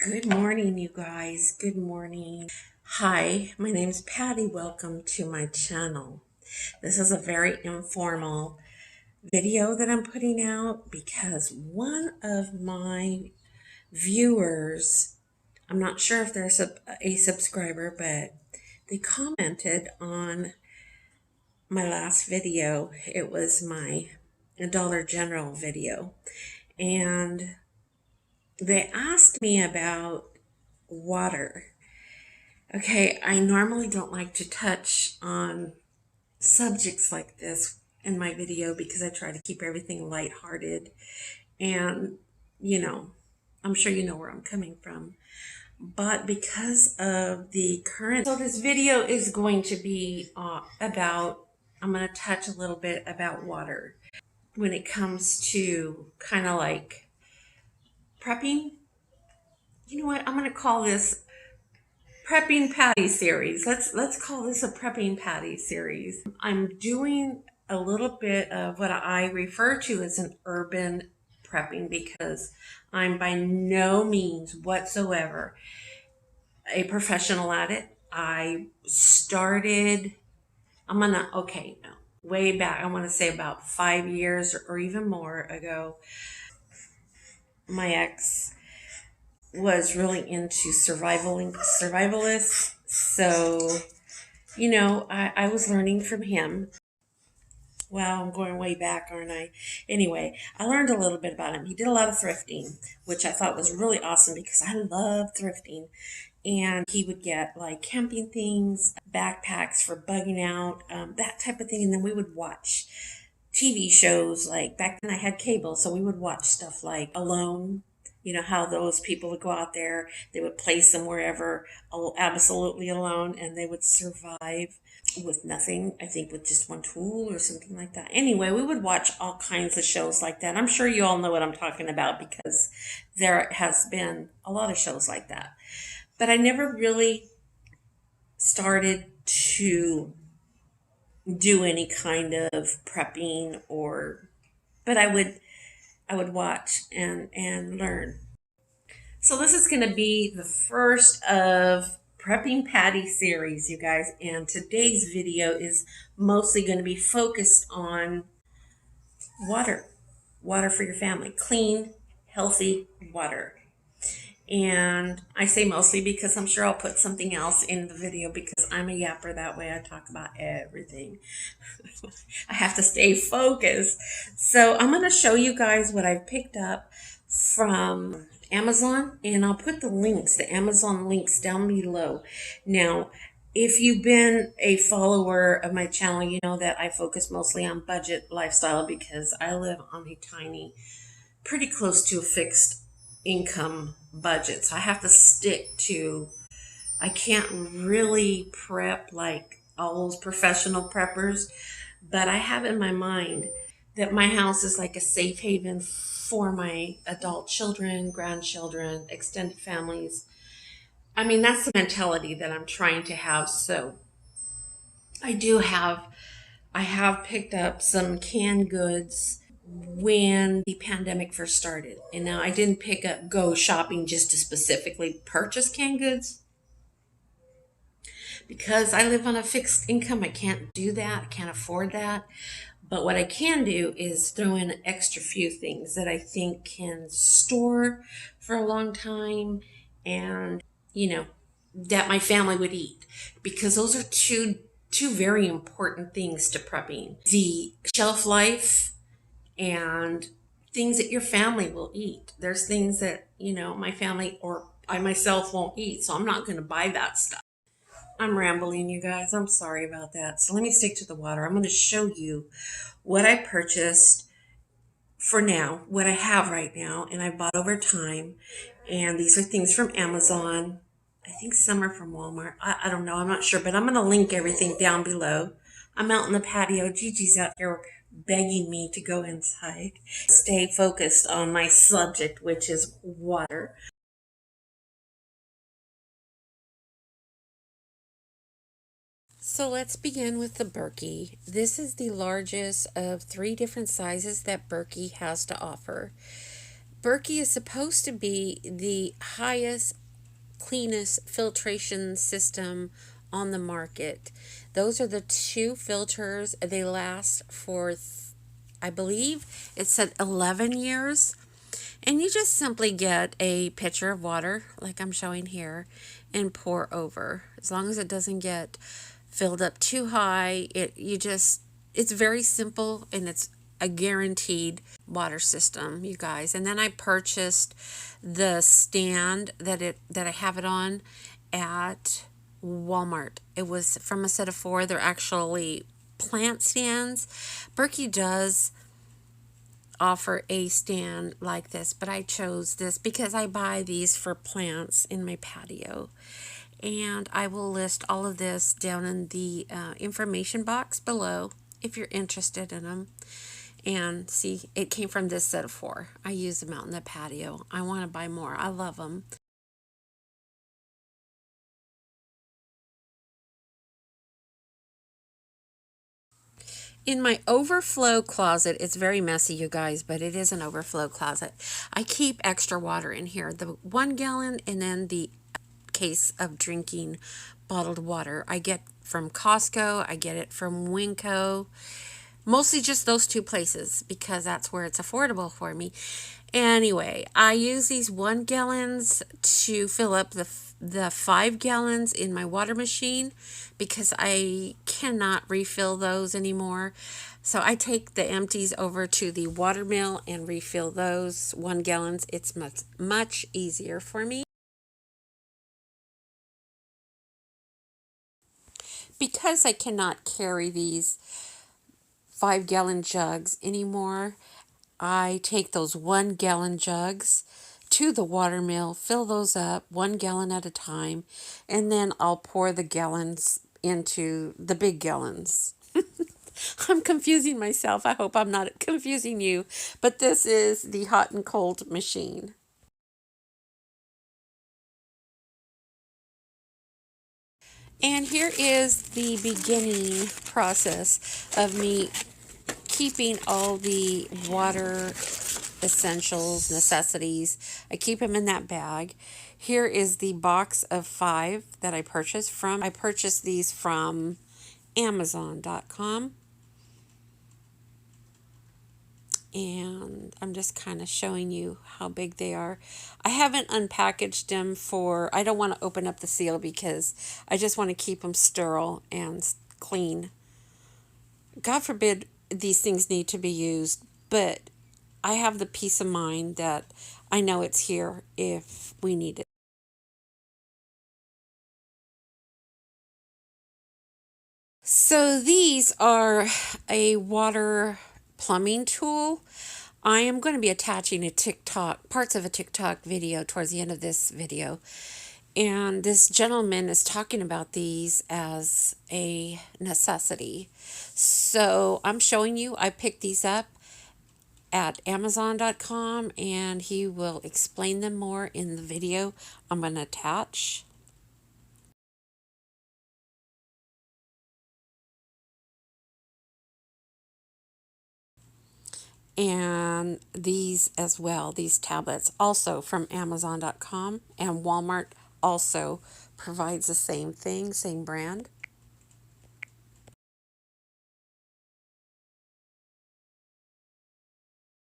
Good morning, you guys. Good morning. Hi, my name's Patty. Welcome to my channel. This is a very informal video that I'm putting out because one of my viewers, I'm not sure if they're a subscriber, but they commented on my last video. It was my Dollar General video. And they asked me about water. Okay, I normally don't like to touch on subjects like this in my video because I try to keep everything lighthearted and, you know, I'm sure you know where I'm coming from. But because of the current, so this video is going to be I'm going to touch a little bit about water when it comes to kind of like prepping. You know what? I'm going to call this prepping patty series. Let's call this a prepping patty series. I'm doing a little bit of what I refer to as an urban prepping because I'm by no means whatsoever a professional at it. I started, okay, no, way back, I want to say about 5 years or even more ago. My ex was really into survivalists. So, I was learning from him. Wow, I'm going way back, aren't I? Anyway, I learned a little bit about him. He did a lot of thrifting, which I thought was really awesome because I love thrifting. And he would get like camping things, backpacks for bugging out, that type of thing. And then we would watch TV shows. Like back then I had cable, so we would watch stuff like Alone. You know how those people would go out there, they would place them wherever, absolutely alone, and they would survive with nothing, I think with just one tool or something like that. Anyway, we would watch all kinds of shows like that. I'm sure you all know what I'm talking about because there has been a lot of shows like that. But I never really started to do any kind of prepping but I would watch and learn. So this is going to be the first of Prepping Patty series, you guys, and today's video is mostly going to be focused on water. Water for your family. Clean, healthy water. And I say mostly because I'm sure I'll put something else in the video because I'm a yapper that way. I talk about everything. I have to stay focused. So I'm going to show you guys what I've picked up from Amazon, and I'll put the Amazon links down below. Now, if you've been a follower of my channel, you know that I focus mostly on budget lifestyle because I live on a tiny, pretty close to a fixed income budget. So I have to stick to, I can't really prep like all those professional preppers, but I have in my mind that my house is like a safe haven for my adult children, grandchildren, extended families. I mean, that's the mentality that I'm trying to have. So I do have, I have picked up some canned goods when the pandemic first started. And now I didn't go shopping just to specifically purchase canned goods because I live on a fixed income. I can't do that. I can't afford that. But what I can do is throw in an extra few things that I think can store for a long time and, that my family would eat because those are two very important things to prepping. The shelf life and things that your family will eat. There's things that, my family or I myself won't eat, so I'm not going to buy that stuff. I'm rambling, you guys. I'm sorry about that. So let me stick to the water. I'm going to show you what I purchased for now, what I have right now, and I bought over time. And these are things from Amazon. I think some are from Walmart. I don't know. I'm not sure, but I'm going to link everything down below. I'm out in the patio. Gigi's out here begging me to go inside. Stay focused on my subject, which is water. So let's begin with the Berkey. This is the largest of 3 different sizes that Berkey has to offer. Berkey is supposed to be the highest, cleanest filtration system on the market. Those are the two filters. They last for, I believe it said 11 years. And you just simply get a pitcher of water, like I'm showing here, and pour over. As long as it doesn't get filled up too high, it's very simple, and it's a guaranteed water system, you guys. And then I purchased the stand that I have it on at Walmart. It was from a set of four. They're actually plant stands. Berkey does offer a stand like this, but I chose this because I buy these for plants in my patio. And I will list all of this down in the information box below if you're interested in them. And see, it came from this set of four. I use them out in the patio. I want to buy more. I love them. In my overflow closet, it's very messy, you guys, but it is an overflow closet. I keep extra water in here, the 1 gallon, and then the case of drinking bottled water. I get from Costco, I get it from Winco, mostly just those two places because that's where it's affordable for me. Anyway, I use these 1 gallons to fill up the 5 gallons in my water machine because I cannot refill those anymore. So I take the empties over to the water mill and refill those 1 gallons. It's much easier for me. Because I cannot carry these 5 gallon jugs anymore, I take those 1 gallon jugs to the water mill, fill those up 1 gallon at a time, and then I'll pour the gallons into the big gallons. I'm confusing myself. I hope I'm not confusing you, but this is the hot and cold machine. And here is the beginning process of me keeping all the water essentials, necessities. I keep them in that bag. Here is the box of 5 that I purchased from. I purchased these from Amazon.com. And I'm just kind of showing you how big they are. I haven't unpackaged them I don't want to open up the seal because I just want to keep them sterile and clean. God forbid these things need to be used, but I have the peace of mind that I know it's here if we need it. So these are a water plumbing tool. I am going to be attaching parts of a TikTok video towards the end of this video. And this gentleman is talking about these as a necessity. So I'm showing you, I picked these up at Amazon.com, and he will explain them more in the video I'm going to attach. And these as well, these tablets, also from Amazon.com, and Walmart also provides the same thing, same brand.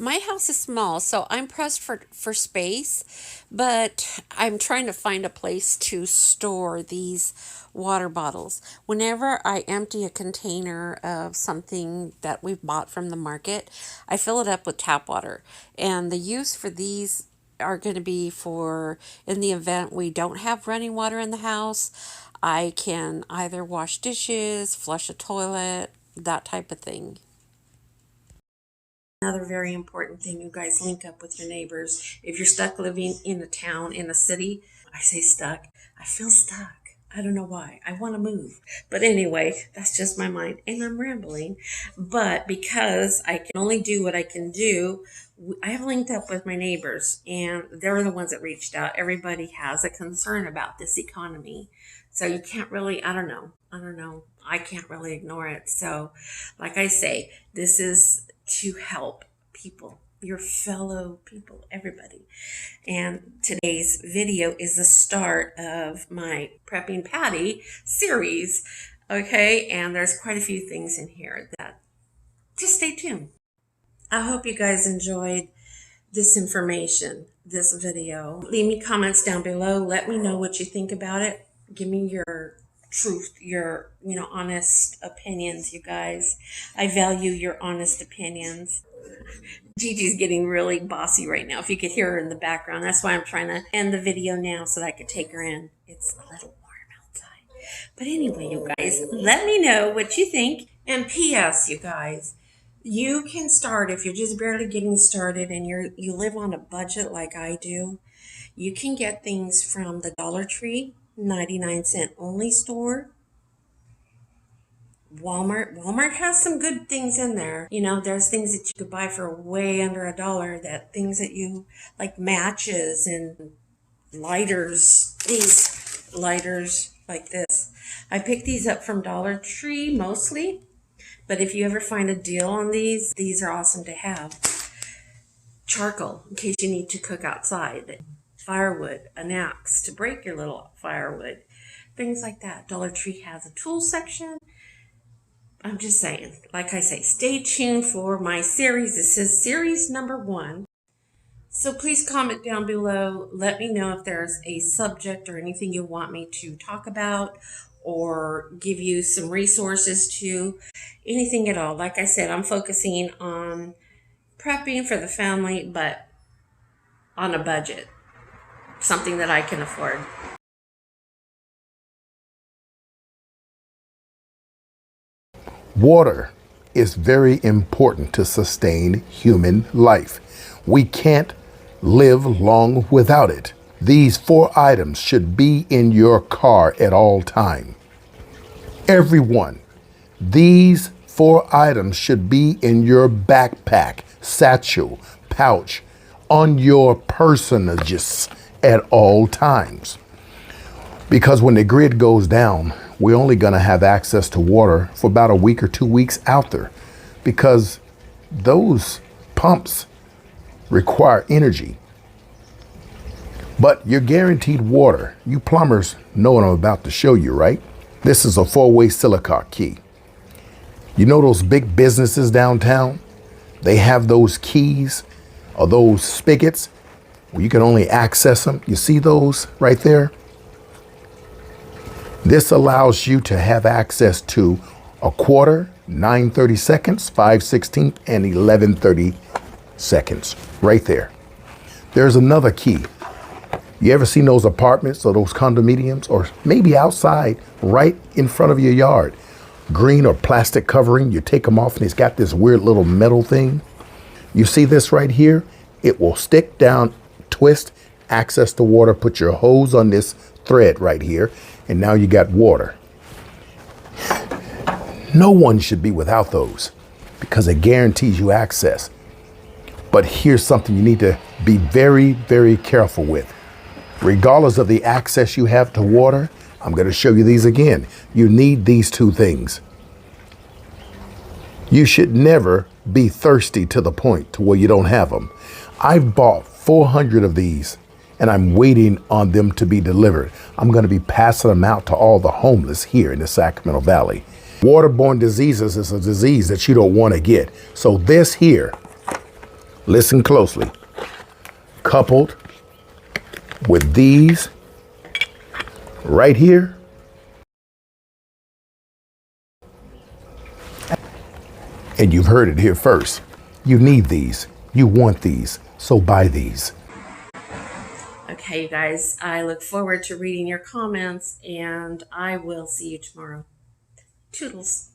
My house is small, so I'm pressed for space, but I'm trying to find a place to store these water bottles. Whenever I empty a container of something that we've bought from the market, I fill it up with tap water. And the use for these are going to be for in the event we don't have running water in the house. I can either wash dishes, flush a toilet, that type of thing. Another very important thing, you guys link up with your neighbors. If you're stuck living in a town, in a city, I say stuck, I feel stuck. I don't know why. I want to move. But anyway, that's just my mind. And I'm rambling. But because I can only do what I can do, I have linked up with my neighbors, and they're the ones that reached out. Everybody has a concern about this economy. So you can't really, I don't know. I don't know. I can't really ignore it. So, like I say, this is to help people. your fellow people, everybody. And today's video is the start of my Prepping Patty series. Okay, and there's quite a few things in here that just stay tuned. I hope you guys enjoyed this information, this video. Leave me comments down below. Let me know what you think about it. Give me your truth, your, honest opinions, you guys. I value your honest opinions. Gigi's getting really bossy right now. If you could hear her in the background, that's why I'm trying to end the video now so that I could take her in. It's a little warm outside. But anyway, you guys, let me know what you think. And P.S., you guys, you can start if you're just barely getting started and you live on a budget like I do. You can get things from the Dollar Tree, 99-cent only store. Walmart has some good things in there. There's things that you could buy for way under $1, that things that you like, matches and lighters, these lighters like this. I picked these up from Dollar Tree mostly, but if you ever find a deal on these are awesome to have. Charcoal in case you need to cook outside, firewood, an axe to break your little firewood, things like that. Dollar Tree has a tool section. I'm just saying, like I say, stay tuned for my series. This is series number 1. So please comment down below. Let me know if there's a subject or anything you want me to talk about or give you some resources to, anything at all. Like I said, I'm focusing on prepping for the family, but on a budget, something that I can afford. Water is very important to sustain human life. We can't live long without it. These 4 items should be in your car at all time. Everyone, these 4 items should be in your backpack, satchel, pouch, on your personages at all times. Because when the grid goes down, we're only going to have access to water for about a week or 2 weeks out there, because those pumps require energy. But you're guaranteed water. You plumbers know what I'm about to show you, right? This is a 4-way silica key. You know those big businesses downtown? They have those keys or those spigots where you can only access them. You see those right there? This allows you to have access to a quarter, 9/30 seconds, 5/16, and 11/30 seconds right there. There's another key. You ever seen those apartments or those condominiums, or maybe outside right in front of your yard? Green or plastic covering, you take them off and it's got this weird little metal thing. You see this right here? It will stick down, twist, access to water, put your hose on this thread right here, and now you got water. No one should be without those because it guarantees you access. But here's something you need to be very, very careful with. Regardless of the access you have to water, I'm going to show you these again. You need these 2 things. You should never be thirsty to the point to where you don't have them. I've bought 400 of these and I'm waiting on them to be delivered. I'm going to be passing them out to all the homeless here in the Sacramento Valley. Waterborne diseases is a disease that you don't want to get. So this here, listen closely, coupled with these right here, and you've heard it here first. You need these. You want these. So buy these. Okay, you guys, I look forward to reading your comments, and I will see you tomorrow. Toodles.